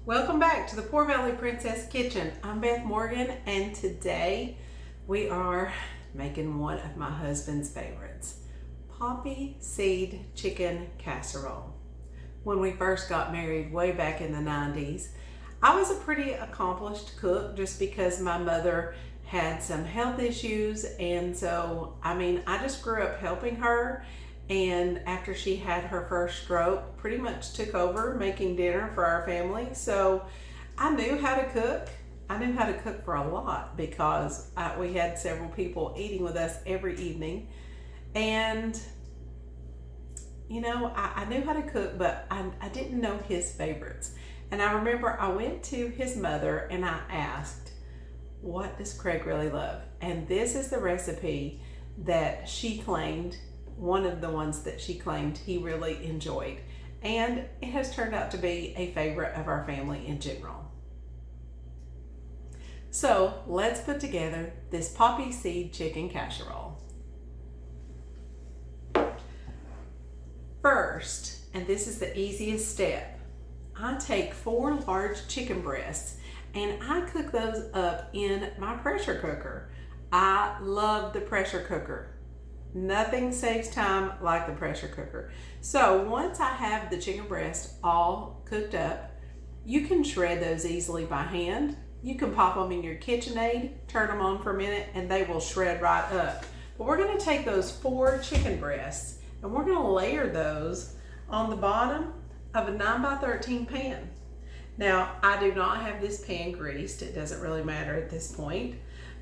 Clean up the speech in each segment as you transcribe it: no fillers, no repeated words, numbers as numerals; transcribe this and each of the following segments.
Welcome back to the Poor Valley Princess Kitchen. I'm Beth Morgan, and today we are making one of my husband's favorites, poppy seed chicken casserole. When we first got married way back in the 90s, I was a pretty accomplished cook just because my mother had some health issues, and so I just grew up helping her. And after she had her first stroke, pretty much took over making dinner for our family. So I knew how to cook. I knew how to cook for a lot because we had several people eating with us every evening. And I knew how to cook, but I didn't know his favorites. And I remember I went to his mother and I asked, what does Craig really love? And this is the recipe that she claimed, one of the ones that she claimed he really enjoyed. And it has turned out to be a favorite of our family in general. So let's put together this poppy seed chicken casserole. First, and this is the easiest step, I take 4 large chicken breasts and I cook those up in my pressure cooker. I love the pressure cooker. Nothing saves time like the pressure cooker. So once I have the chicken breast all cooked up, you can shred those easily by hand. You can pop them in your KitchenAid, turn them on for a minute, and they will shred right up. But we're gonna take those 4 chicken breasts and we're gonna layer those on the bottom of a 9x13 pan. Now, I do not have this pan greased. It doesn't really matter at this point.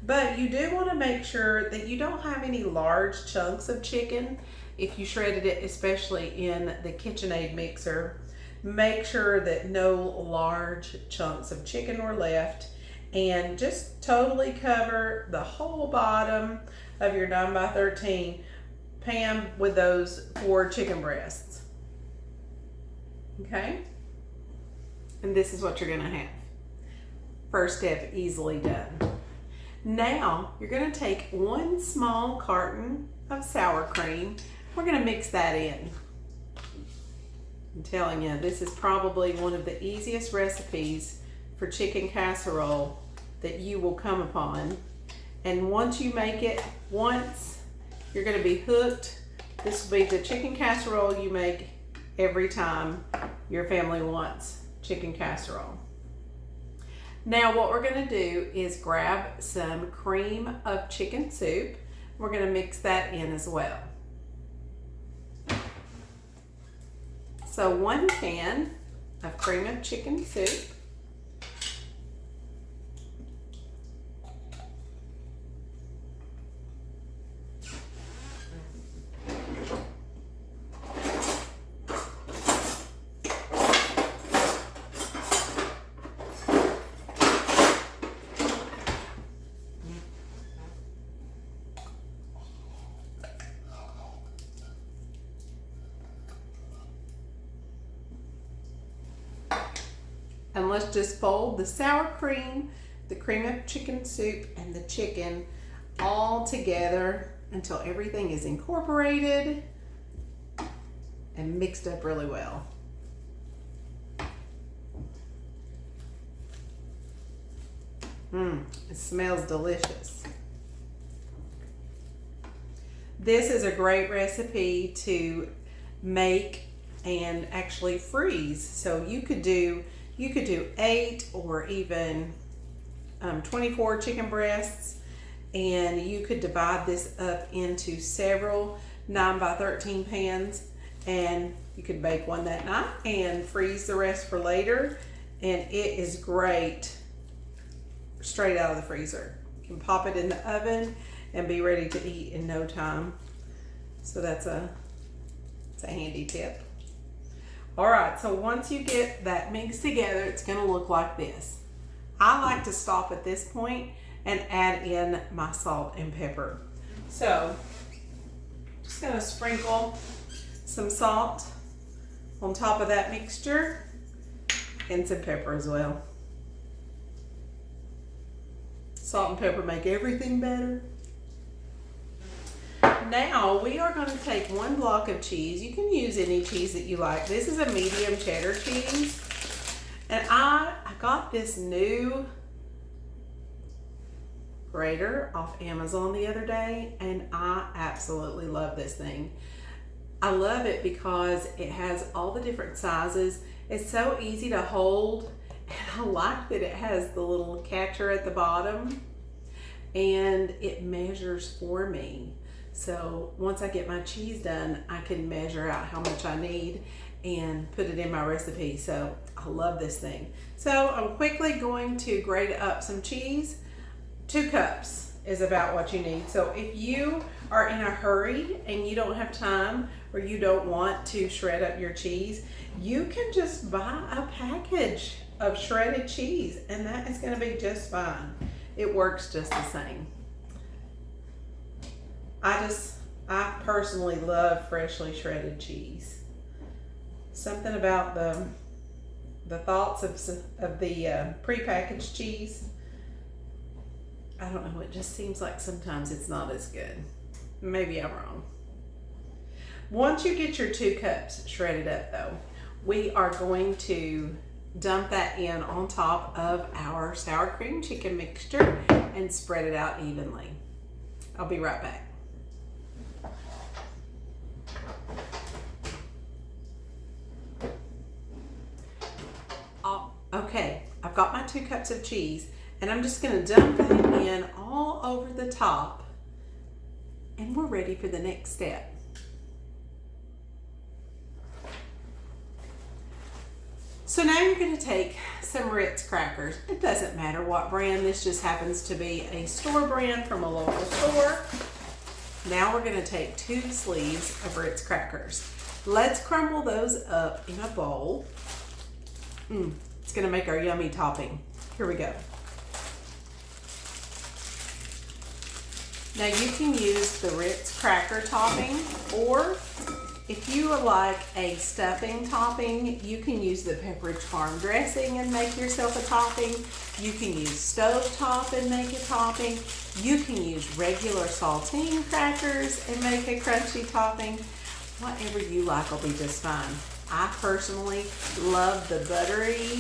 But you do want to make sure that you don't have any large chunks of chicken. If you shredded it, especially in the KitchenAid mixer, make sure that no large chunks of chicken were left, and just totally cover the whole bottom of your 9x13 pan with those 4 chicken breasts. Okay? And this is what you're gonna have. First step, easily done. Now, you're gonna take 1 small carton of sour cream. We're gonna mix that in. I'm telling you, this is probably one of the easiest recipes for chicken casserole that you will come upon. And once you make it once, you're gonna be hooked. This will be the chicken casserole you make every time your family wants chicken casserole. Now what we're gonna do is grab some cream of chicken soup. We're gonna mix that in as well. So 1 can of cream of chicken soup. And let's just fold the sour cream, the cream of chicken soup, and the chicken all together until everything is incorporated and mixed up really well. It smells delicious. This is a great recipe to make and actually freeze. So you could do 8 or even 24 chicken breasts, and you could divide this up into several 9x13 pans, and you could bake one that night and freeze the rest for later. And it is great straight out of the freezer. You can pop it in the oven and be ready to eat in no time. So it's a handy tip. All right, so once you get that mixed together, it's gonna look like this. I like to stop at this point and add in my salt and pepper. So, just gonna sprinkle some salt on top of that mixture and some pepper as well. Salt and pepper make everything better. Now we are going to take 1 block of cheese. You can use any cheese that you like. This is a medium cheddar cheese. And I got this new grater off Amazon the other day, and I absolutely love this thing. I love it because it has all the different sizes. It's so easy to hold, and I like that it has the little catcher at the bottom, and it measures for me. So once I get my cheese done, I can measure out how much I need and put it in my recipe. So I love this thing. So I'm quickly going to grate up some cheese. 2 cups is about what you need. So if you are in a hurry and you don't have time, or you don't want to shred up your cheese, you can just buy a package of shredded cheese, and that is going to be just fine. It works just the same. I personally love freshly shredded cheese. Something about the thoughts of the prepackaged cheese, I don't know, it just seems like sometimes it's not as good. Maybe I'm wrong. Once you get your 2 cups shredded up though, we are going to dump that in on top of our sour cream chicken mixture and spread it out evenly. I'll be right back. Okay, I've got my 2 cups of cheese, and I'm just going to dump that in all over the top, and we're ready for the next step. So now you're going to take some Ritz crackers. It doesn't matter what brand. This just happens to be a store brand from a local store. Now we're going to take 2 sleeves of Ritz crackers. Let's crumble those up in a bowl. It's going to make our yummy topping. Here we go. Now you can use the Ritz cracker topping, or if you like a stuffing topping, you can use the Pepperidge Farm dressing and make yourself a topping. You can use stovetop and make a topping. You can use regular saltine crackers and make a crunchy topping. Whatever you like will be just fine. I personally love the buttery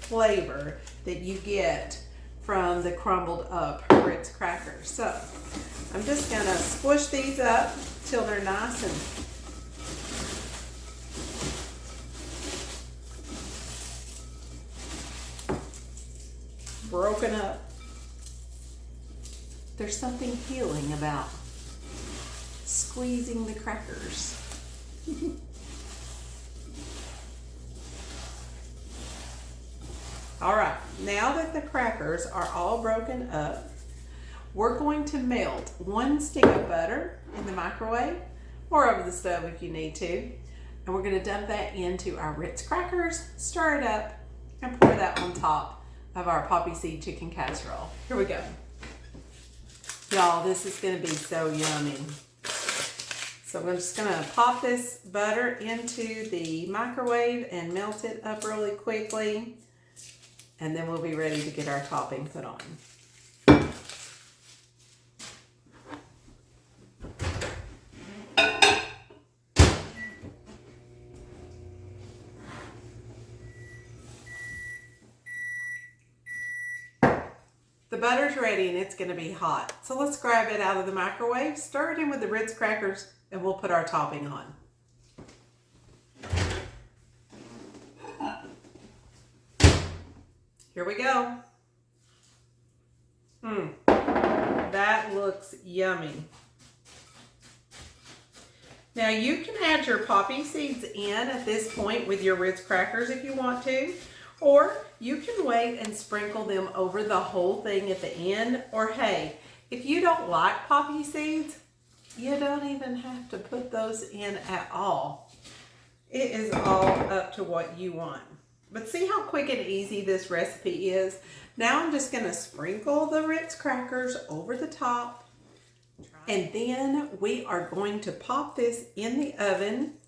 flavor that you get from the crumbled up Ritz crackers. So I'm just gonna squish these up till they're nice and broken up. There's something healing about squeezing the crackers. All right, now that the crackers are all broken up, we're going to melt 1 stick of butter in the microwave or over the stove if you need to. And we're going to dump that into our Ritz crackers, stir it up, and pour that on top of our poppy seed chicken casserole. Here we go. Y'all, this is going to be so yummy. So I'm just going to pop this butter into the microwave and melt it up really quickly. And then we'll be ready to get our topping put on. The butter's ready and it's going to be hot. So let's grab it out of the microwave, stir it in with the Ritz crackers, and we'll put our topping on. Here we go. That looks yummy. Now you can add your poppy seeds in at this point with your Ritz crackers if you want to, or you can wait and sprinkle them over the whole thing at the end. Or hey, if you don't like poppy seeds, you don't even have to put those in at all. It is all up to what you want. But see how quick and easy this recipe is? Now I'm just going to sprinkle the Ritz crackers over the top. And then we are going to pop this in the oven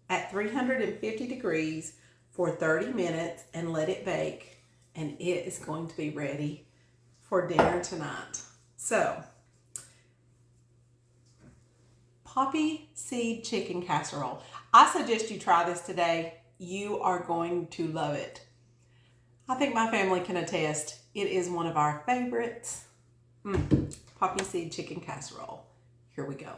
at 350 degrees for 30 minutes and let it bake. And it is going to be ready for dinner tonight. So, poppy seed chicken casserole. I suggest you try this today. You are going to love it. I think my family can attest. It is one of our favorites. Poppy seed chicken casserole. Here we go.